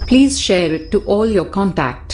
Please share it to all your contact.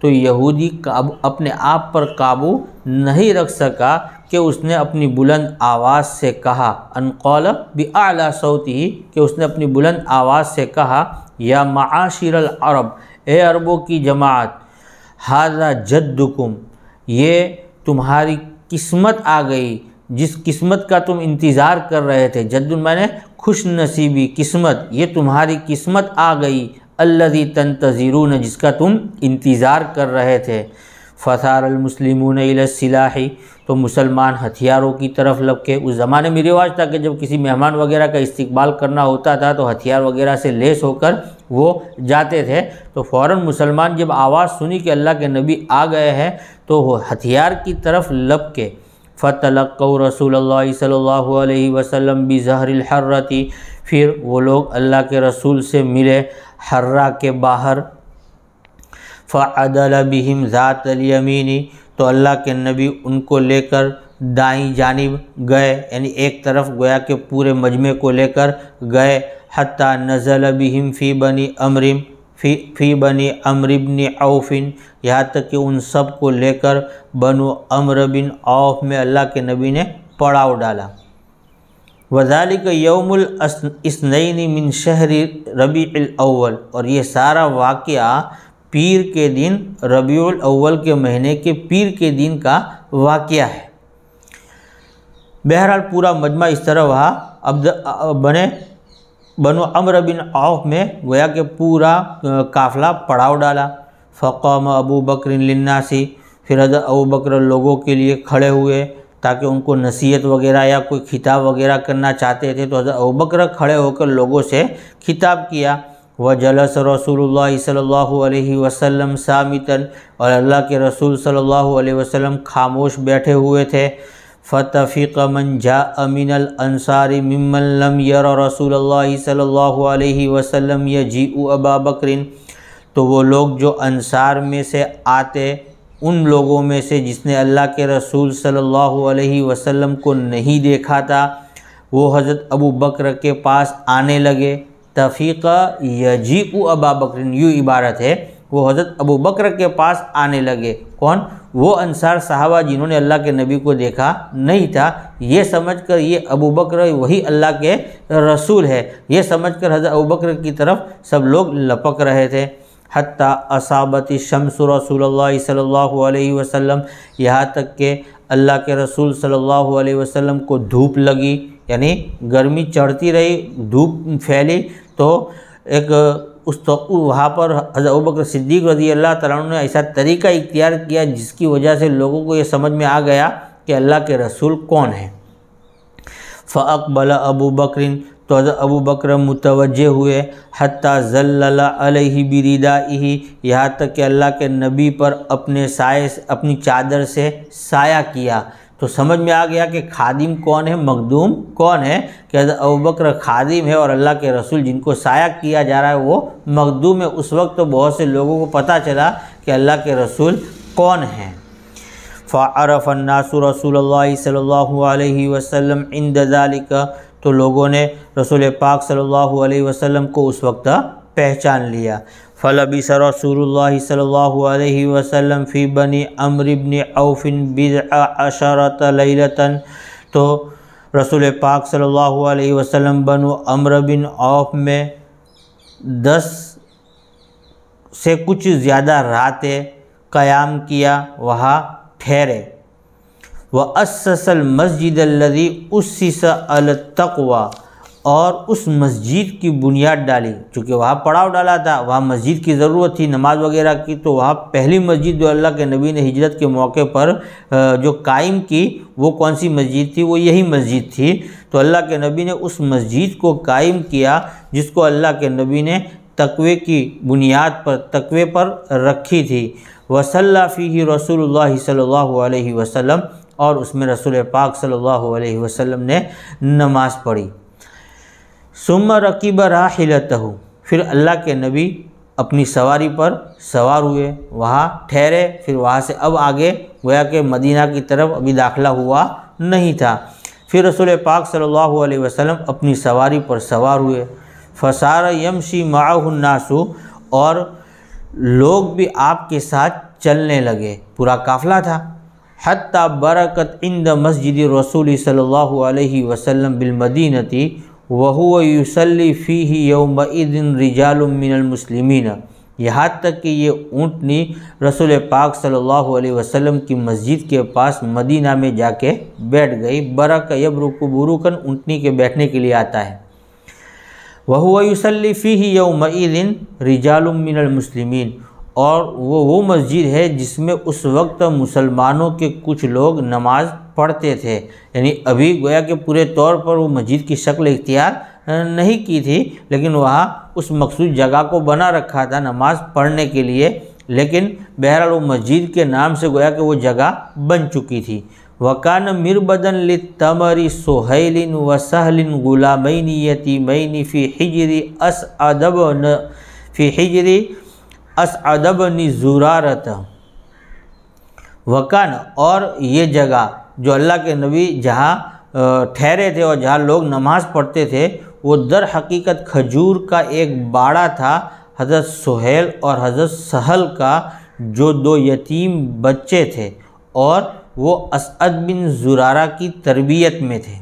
تو یہودی اپنے آپ پر قابو نہیں رکھ سکا کہ اس نے اپنی بلند آواز سے کہا، ان قال بأعلی صوتہ، کہ اس نے اپنی بلند آواز سے کہا، یا معاشر العرب، اے عربوں کی جماعت، ھذا جدکم، یہ تمہاری قسمت آ گئی، جس قسمت کا تم انتظار کر رہے تھے، جد معنی خوش نصیبی، قسمت، یہ تمہاری قسمت آ گئی، الذی تنتظرون، جس کا تم انتظار کر رہے تھے۔ فثار المسلمون الی السلاح، تو مسلمان ہتھیاروں کی طرف لپکے۔ اس زمانے میں رواج تھا کہ جب کسی مہمان وغیرہ کا استقبال کرنا ہوتا تھا تو ہتھیار وغیرہ سے لیس ہو کر وہ جاتے تھے، تو فوراً مسلمان جب آواز سنی کہ اللہ کے نبی آ گئے ہیں تو وہ ہتھیار کی طرف لپکے۔ فتلقوا رسول اللہ صلی اللہ علیہ وسلم بظہر الحرۃ، پھر وہ لوگ اللہ کے رسول سے ملے حرہ کے باہر۔ فعدل بہم ذات الیمین، تو اللہ کے نبی ان کو لے کر دائیں جانب گئے، یعنی ایک طرف گویا کہ پورے مجمع کو لے کر گئے، حتی نزل بہم فی بنی عمرو بن عوف، یہاں تک کہ ان سب کو لے کر بنو عمرو بن عوف میں اللہ کے نبی نے پڑاؤ ڈالا۔ وذالک یوم الاثنین من شہر ربیع الاول، اور یہ سارا واقعہ پیر کے دن، ربیع الاول کے مہینے کے پیر کے دن کا واقعہ ہے۔ بہرحال پورا مجمع اس طرح وہاں بنو عمرو بن عوف میں گویا کہ پورا قافلہ پڑاؤ ڈالا۔ فقام ابو بکر للناس، پھر حضرت ابو بکر لوگوں کے لیے کھڑے ہوئے تاکہ ان کو نصیحت وغیرہ یا کوئی خطاب وغیرہ کرنا چاہتے تھے، تو حضرت ابو بکر کھڑے ہو کر لوگوں سے خطاب کیا۔ وجلس رسول اللہ صلی اللہ علیہ وسلم صامتا، اور اللہ کے رسول صلی اللہ علیہ وسلم خاموش بیٹھے ہوئے تھے۔ فتفق من جاء من الانصار ممن لم یر رسول اللہ صلی اللہ علیہ وسلم یجیء ابا بکر، تو وہ لوگ جو انصار میں سے آتے، ان لوگوں میں سے جس نے اللہ کے رسول صلی اللہ علیہ وسلم کو نہیں دیکھا تھا، وہ حضرت ابو بکر کے پاس آنے لگے۔ تفیق یجیء ابا بکر، یوں عبارت ہے، وہ حضرت ابو بکر کے پاس آنے لگے۔ کون؟ وہ انصار صحابہ جنہوں نے اللہ کے نبی کو دیکھا نہیں تھا، یہ سمجھ کر یہ ابو بکر وہی اللہ کے رسول ہے، یہ سمجھ کر حضرت ابو بکر کی طرف سب لوگ لپک رہے تھے۔ حتی اصابت الشمس رسول اللہ صلی اللہ علیہ وسلم، یہاں تک کہ اللہ کے رسول صلی اللہ علیہ وسلم کو دھوپ لگی، یعنی گرمی چڑھتی رہی، دھوپ پھیلی، تو ایک وہاں پر حضرت ابوبکر صدیق رضی اللہ تعالیٰ عنہ نے ایسا طریقہ اختیار کیا جس کی وجہ سے لوگوں کو یہ سمجھ میں آ گیا کہ اللہ کے رسول کون ہیں۔ فاقبل ابو بکر، تو حضرت ابو بکر متوجہ ہوئے، حتی ظلل علیہ بردائہ، یہاں تک کہ اللہ کے نبی پر اپنی چادر سے سایہ کیا۔ تو سمجھ میں آ گیا کہ خادم کون ہے، مخدوم کون ہے، کہ حضرت ابوبکر خادم ہے اور اللہ کے رسول جن کو سایہ کیا جا رہا ہے وہ مخدوم ہے۔ اس وقت تو بہت سے لوگوں کو پتہ چلا کہ اللہ کے رسول کون ہیں۔ فعرف الناس رسول اللہ صلی اللہ علیہ وسلم عند ذلک، تو لوگوں نے رسول پاک صلی اللہ علیہ وسلم کو اس وقت پہچان لیا۔ فلبث رسول اللہ صلی اللہ علیہ وسلم فی بنی عمرو بن عوف بضع عشرۃ لیلۃ، تو رسول پاک صلی اللہ علیہ وسلم بنو عمرو بن عوف میں 10 سے کچھ زیادہ راتیں قیام کیا، وہاں ٹھہرے۔ وَأَسَّسَ الْمَسْجِدَ الَّذِي أُسِّسَ عَلَى التَّقْوَى، اور اس مسجد کی بنیاد ڈالی، چونکہ وہاں پڑاؤ ڈالا تھا، وہاں مسجد کی ضرورت تھی نماز وغیرہ کی، تو وہاں پہلی مسجد جو اللہ کے نبی نے ہجرت کے موقع پر جو قائم کی وہ کون سی مسجد تھی؟ وہ یہی مسجد تھی۔ تو اللہ کے نبی نے اس مسجد کو قائم کیا جس کو اللہ کے نبی نے تقوی کی بنیاد پر، تقوی پر رکھی تھی۔ وصلی فیہ رسول اللہ صلی اللہ علیہ وسلم، اور اس میں رسول پاک صلی اللہ علیہ وسلم نے نماز پڑھی۔ ثم رکب راحلتہ، پھر اللہ کے نبی اپنی سواری پر سوار ہوئے، وہاں ٹھہرے، پھر وہاں سے اب آگے گویا کہ مدینہ کی طرف ابھی داخلہ ہوا نہیں تھا۔ پھر رسول پاک صلی اللہ علیہ وسلم اپنی سواری پر سوار ہوئے۔ فصار یمشی معہ الناس، اور لوگ بھی آپ کے ساتھ چلنے لگے، پورا قافلہ تھا۔ حتی برکت عند مسجد رسول صلی اللہ علیہ وسلم بالمدینہ وہو یصلی فیہ یومئذ رجال من المسلمین، یہاں تک کہ یہ اونٹنی رسول پاک صلی اللہ علیہ وسلم کی مسجد کے پاس مدینہ میں جا کے بیٹھ گئی۔ برک یبرک بروکن اونٹنی کے بیٹھنے کے لیے آتا ہے۔ وَهُوَ يُصَلِّي فِيهِ يَوْمَئِذٍ رِجَالٌ مِّنَ الْمُسْلِمِينَ، اور وہ مسجد ہے جس میں اس وقت مسلمانوں کے کچھ لوگ نماز پڑھتے تھے، یعنی ابھی گویا کہ پورے طور پر وہ مسجد کی شکل اختیار نہیں کی تھی، لیکن وہاں اس مخصوص جگہ کو بنا رکھا تھا نماز پڑھنے کے لیے، لیکن بہرحال وہ مسجد کے نام سے گویا کہ وہ جگہ بن چکی تھی۔ وَكَانَ مِرْبَدًا لِلتَّمَرِ سُهَيْلٍ وَسَهْلٍ غُلَامَيْنِ يَتِيمَيْنِ فِي حِجْرِ اسعد بن زرارۃ۔ وکان، اور یہ جگہ جو اللہ کے نبی جہاں ٹھہرے تھے اور جہاں لوگ نماز پڑھتے تھے، وہ در حقیقت کھجور کا ایک باڑہ تھا حضرت سہیل اور حضرت سہل کا، جو دو یتیم بچے تھے اور وہ اسعد بن زرارہ کی تربیت میں تھے۔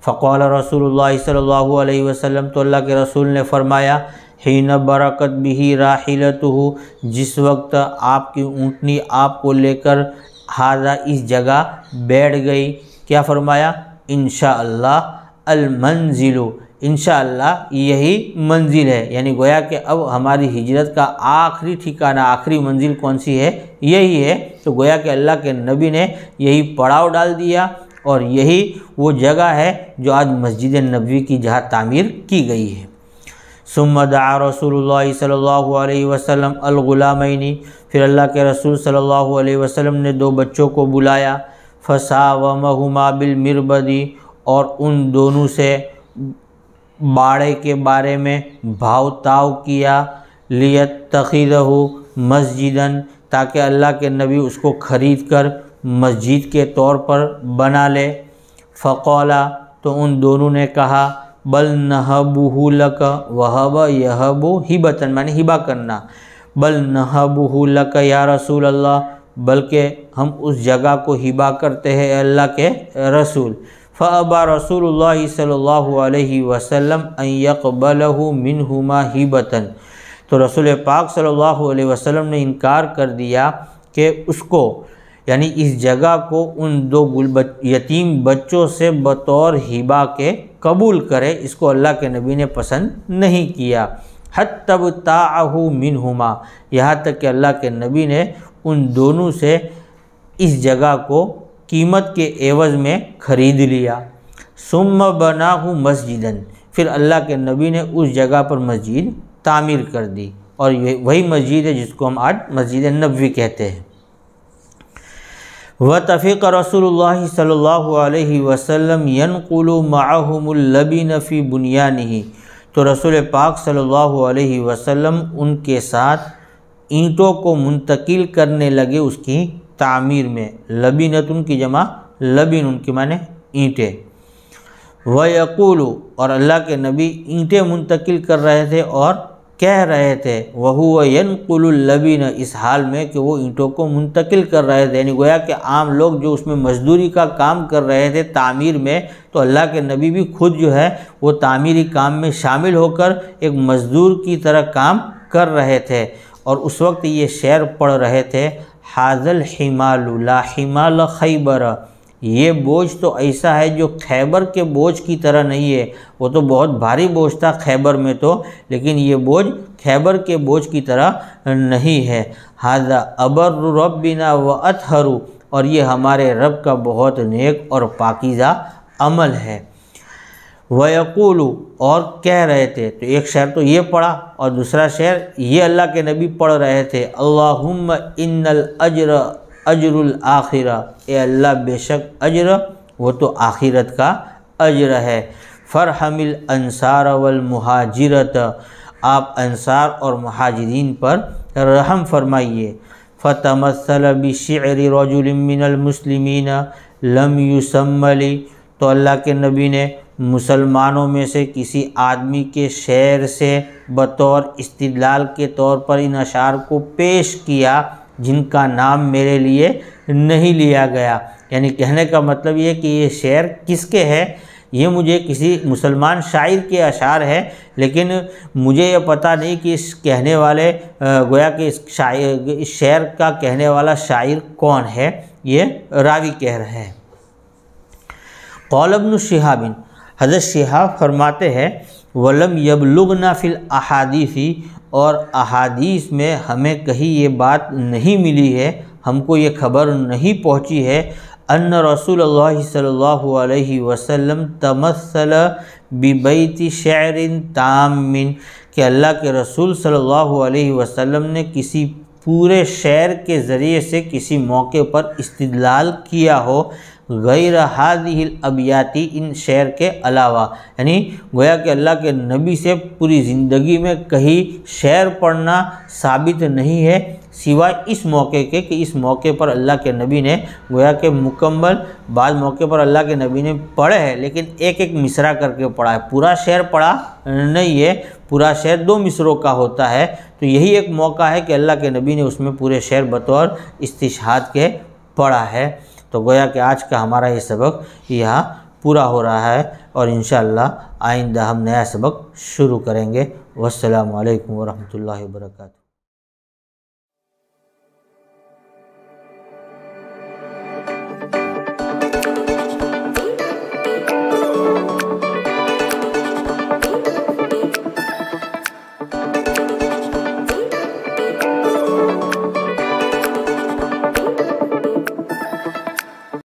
فقال رسول اللہ صلی اللہ علیہ وسلم، تو اللہ کے رسول نے فرمایا، حین برکت بہ راحلتہ، جس وقت آپ کی اونٹنی آپ کو لے کر ہاذا اس جگہ بیٹھ گئی، کیا فرمایا؟ انشاءاللہ المنزل، انشاءاللہ یہی منزل ہے، یعنی گویا کہ اب ہماری ہجرت کا آخری ٹھکانہ، آخری منزل کون سی ہے؟ یہی ہے۔ تو گویا کہ اللہ کے نبی نے یہی پڑاؤ ڈال دیا، اور یہی وہ جگہ ہے جو آج مسجد نبوی کی جہاں تعمیر کی گئی ہے۔ ثم دعا رسول اللہ صلی اللہ علیہ وسلم الغلامین، پھر اللہ کے رسول صلی اللہ علیہ وسلم نے دو بچوں کو بلایا، فساومہما بالمربد، اور ان دونوں سے باڑے کے بارے میں بھاؤ تاؤ کیا، لیتخذہ مسجداً، تاکہ اللہ کے نبی اس کو خرید کر مسجد کے طور پر بنا لے۔ فقالا، تو ان دونوں نے کہا، بل نہبہ لک، وہب یہب ہبۃ، معنی ہبہ کرنا، بل نہبہ لک یا رسول اللہ، بلکہ ہم اس جگہ کو ہبہ کرتے ہیں اے اللہ کے رسول۔ فابى رسول اللہ صلی اللہ علیہ وسلم ان یقبلہ منہما ہبۃ، تو رسول پاک صلی اللہ علیہ وسلم نے انکار کر دیا کہ اس کو، یعنی اس جگہ کو ان دو یتیم بچوں سے بطور ہبہ کے قبول کرے، اس کو اللہ کے نبی نے پسند نہیں کیا۔ حتی ابتاعہ منہما، یہاں تک کہ اللہ کے نبی نے ان دونوں سے اس جگہ کو قیمت کے عوض میں خرید لیا۔ ثم بناہ مسجداً، پھر اللہ کے نبی نے اس جگہ پر مسجد تعمیر کر دی، اور وہی مسجد ہے جس کو ہم آج مسجد نبوی کہتے ہیں۔ وَتَفِقَ رسول اللہ صلی اللہ علیہ وسلم ينقل معهم اللبن فی بنیانہ، تو رسول پاک صلی اللہ علیہ وسلم ان کے ساتھ اینٹوں کو منتقل کرنے لگے اس کی تعمیر میں۔ لبنۃ کی جمع لبن، ان کی معنی اینٹیں۔ وَيَقُولُ، اور اللہ کے نبی اینٹیں منتقل کر رہے تھے اور کہہ رہے تھے، وَهُوَ يَنْقُلُ اللَّبِنَ، اس حال میں کہ وہ اینٹوں کو منتقل کر رہے تھے، یعنی گویا کہ عام لوگ جو اس میں مزدوری کا کام کر رہے تھے تعمیر میں، تو اللہ کے نبی بھی خود جو ہے وہ تعمیری کام میں شامل ہو کر ایک مزدور کی طرح کام کر رہے تھے، اور اس وقت یہ شعر پڑھ رہے تھے، حاذ الحمال لا حمال خیبر، یہ بوجھ تو ایسا ہے جو خیبر کے بوجھ کی طرح نہیں ہے، وہ تو بہت بھاری بوجھ تھا خیبر میں تو، لیکن یہ بوجھ خیبر کے بوجھ کی طرح نہیں ہے۔ ھذا ابر ربنا واطہر، اور یہ ہمارے رب کا بہت نیک اور پاکیزہ عمل ہے۔ وَيَقُولُ، اور کہہ رہے تھے، تو ایک شعر تو یہ پڑھا، اور دوسرا شعر یہ اللہ کے نبی پڑھ رہے تھے، اللہم ان الاجر اجر الآخرہ، اے اللہ بے شک اجر وہ تو آخرت کا اجر ہے۔ فرحم الانصار والمہاجرت، آپ انصار اور مہاجرین پر رحم فرمائیے۔ فتمثل بشعر رجل من المسلمین لم یسم لی، تو اللہ کے نبی نے مسلمانوں میں سے کسی آدمی کے شعر سے بطور استدلال کے طور پر ان اشعار کو پیش کیا، جن کا نام میرے لیے نہیں لیا گیا۔ یعنی کہنے کا مطلب یہ کہ یہ شعر کس کے ہے؟ یہ مجھے کسی مسلمان شاعر کے اشعار ہے، لیکن مجھے یہ پتہ نہیں کہ اس کہنے والے گویا کہ اس شعر کا کہنے والا شاعر کون ہے، یہ راوی کہہ رہے ہیں۔ قال ابن شہاب، حضرت شہاب فرماتے ہیں وَلَمْ يَبْلُغْنَا فِي الْأَحَادِيثِ، اور احادیث میں ہمیں کہیں یہ بات نہیں ملی ہے، ہم کو یہ خبر نہیں پہنچی ہے ان رسول اللہ صلی اللہ علیہ وسلم تمثل ببیت شعر تام، کہ اللہ کے رسول صلی اللہ علیہ وسلم نے کسی پورے شعر کے ذریعے سے کسی موقع پر استدلال کیا ہو، غیر هذه الابیات، ان شعر کے علاوہ۔ یعنی گویا کہ اللہ کے نبی سے پوری زندگی میں کہیں شعر پڑھنا ثابت نہیں ہے سوائے اس موقع کے، کہ اس موقع پر اللہ کے نبی نے گویا کہ مکمل، بعض موقع پر اللہ کے نبی نے پڑھے ہے لیکن ایک ایک مصرع کر کے پڑھا ہے، پورا شعر پڑھا نہیں ہے، پورا شعر 2 مصروں کا ہوتا ہے، تو یہی ایک موقع ہے کہ اللہ کے نبی نے اس میں پورے شعر بطور استشہاد کے پڑھا ہے۔ تو گویا کہ آج کا ہمارا یہ سبق یہاں پورا ہو رہا ہے، اور انشاءاللہ آئندہ ہم نیا سبق شروع کریں گے۔ والسلام علیکم ورحمۃ اللہ وبرکاتہ۔